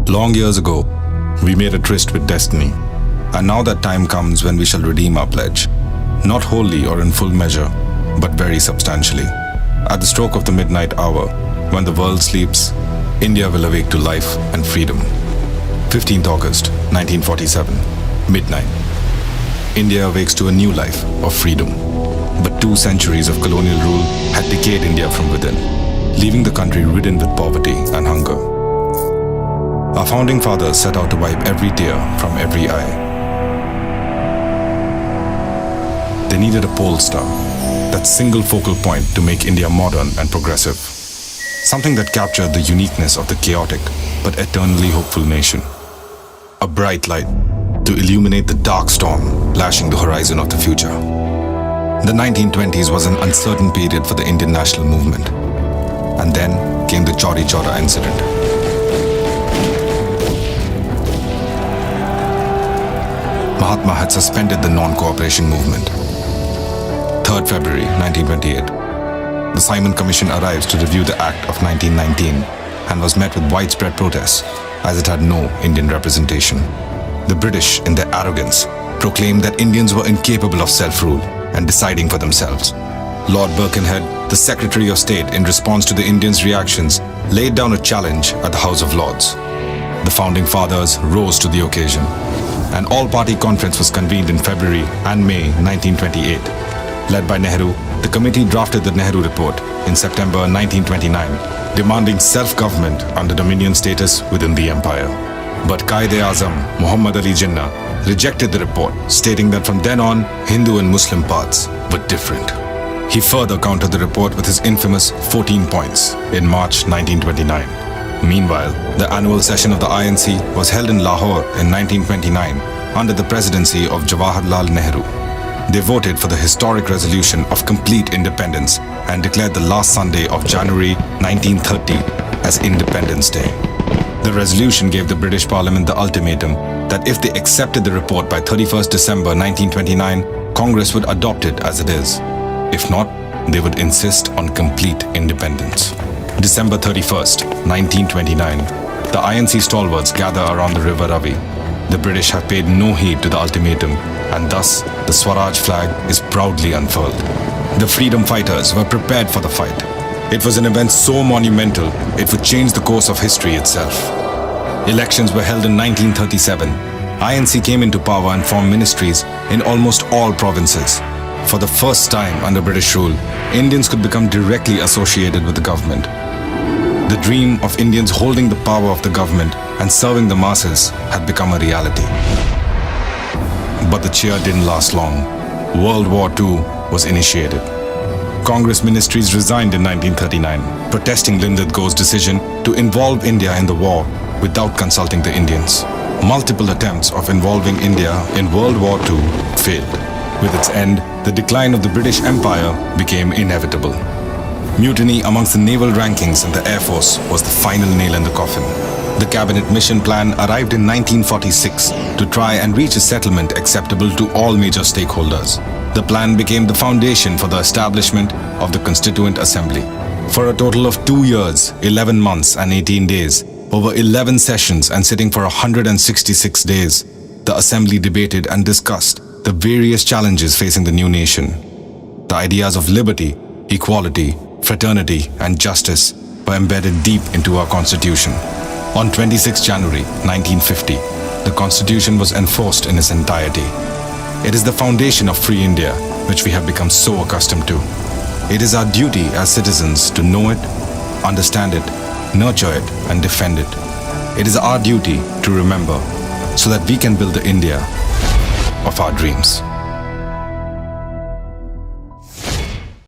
Long years ago, we made a tryst with destiny, and now that time comes when we shall redeem our pledge, not wholly or in full measure, but very substantially. At the stroke of the midnight hour, when the world sleeps, India will awake to life and freedom. 15th August, 1947, midnight. India awakes to a new life of freedom. But 2 centuries of colonial rule had decayed India from within, leaving the country ridden with poverty and hunger. Our founding fathers set out to wipe every tear from every eye. They needed a pole star, that single focal point to make India modern and progressive. Something that captured the uniqueness of the chaotic but eternally hopeful nation. A bright light to illuminate the dark storm lashing the horizon of the future. The 1920s was an uncertain period for the Indian national movement. And then came the Chauri Chaura incident. Mahatma had suspended the non-cooperation movement. 3rd February 1928. The Simon Commission arrives to review the Act of 1919 and was met with widespread protests as it had no Indian representation. The British, in their arrogance, proclaimed that Indians were incapable of self-rule and deciding for themselves. Lord Birkenhead, the Secretary of State, in response to the Indians' reactions, laid down a challenge at the House of Lords. The Founding Fathers rose to the occasion. An all-party conference was convened in February and May 1928. Led by Nehru, the committee drafted the Nehru Report in September 1929, demanding self-government under Dominion status within the empire. But Quaid-e-Azam, Muhammad Ali Jinnah, rejected the report, stating that from then on, Hindu and Muslim paths were different. He further countered the report with his infamous 14 points in March 1929. Meanwhile, the annual session of the INC was held in Lahore in 1929 under the presidency of Jawaharlal Nehru. They voted for the historic resolution of complete independence and declared the last Sunday of January 1930 as Independence Day. The resolution gave the British Parliament the ultimatum that if they accepted the report by 31st December 1929, Congress would adopt it as it is. If not, they would insist on complete independence. December 31st, 1929, the INC stalwarts gather around the river Ravi. The British have paid no heed to the ultimatum, and thus the Swaraj flag is proudly unfurled. The freedom fighters were prepared for the fight. It was an event so monumental, it would change the course of history itself. Elections were held in 1937. INC came into power and formed ministries in almost all provinces. For the first time under British rule, Indians could become directly associated with the government. The dream of Indians holding the power of the government and serving the masses had become a reality. But the cheer didn't last long. World War II was initiated. Congress ministries resigned in 1939, protesting Lindadgo's decision to involve India in the war without consulting the Indians. Multiple attempts of involving India in World War II failed. With its end, the decline of the British Empire became inevitable. Mutiny amongst the naval rankings and the Air Force was the final nail in the coffin. The Cabinet Mission Plan arrived in 1946 to try and reach a settlement acceptable to all major stakeholders. The plan became the foundation for the establishment of the Constituent Assembly. For a total of 2 years, 11 months and 18 days, over 11 sessions and sitting for 166 days, the Assembly debated and discussed the various challenges facing the new nation. The ideas of liberty, equality, fraternity, and justice were embedded deep into our Constitution. On 26 January 1950, the Constitution was enforced in its entirety. It is the foundation of free India, which we have become so accustomed to. It is our duty as citizens to know it, understand it, nurture it, and defend it. It is our duty to remember so that we can build the India of our dreams.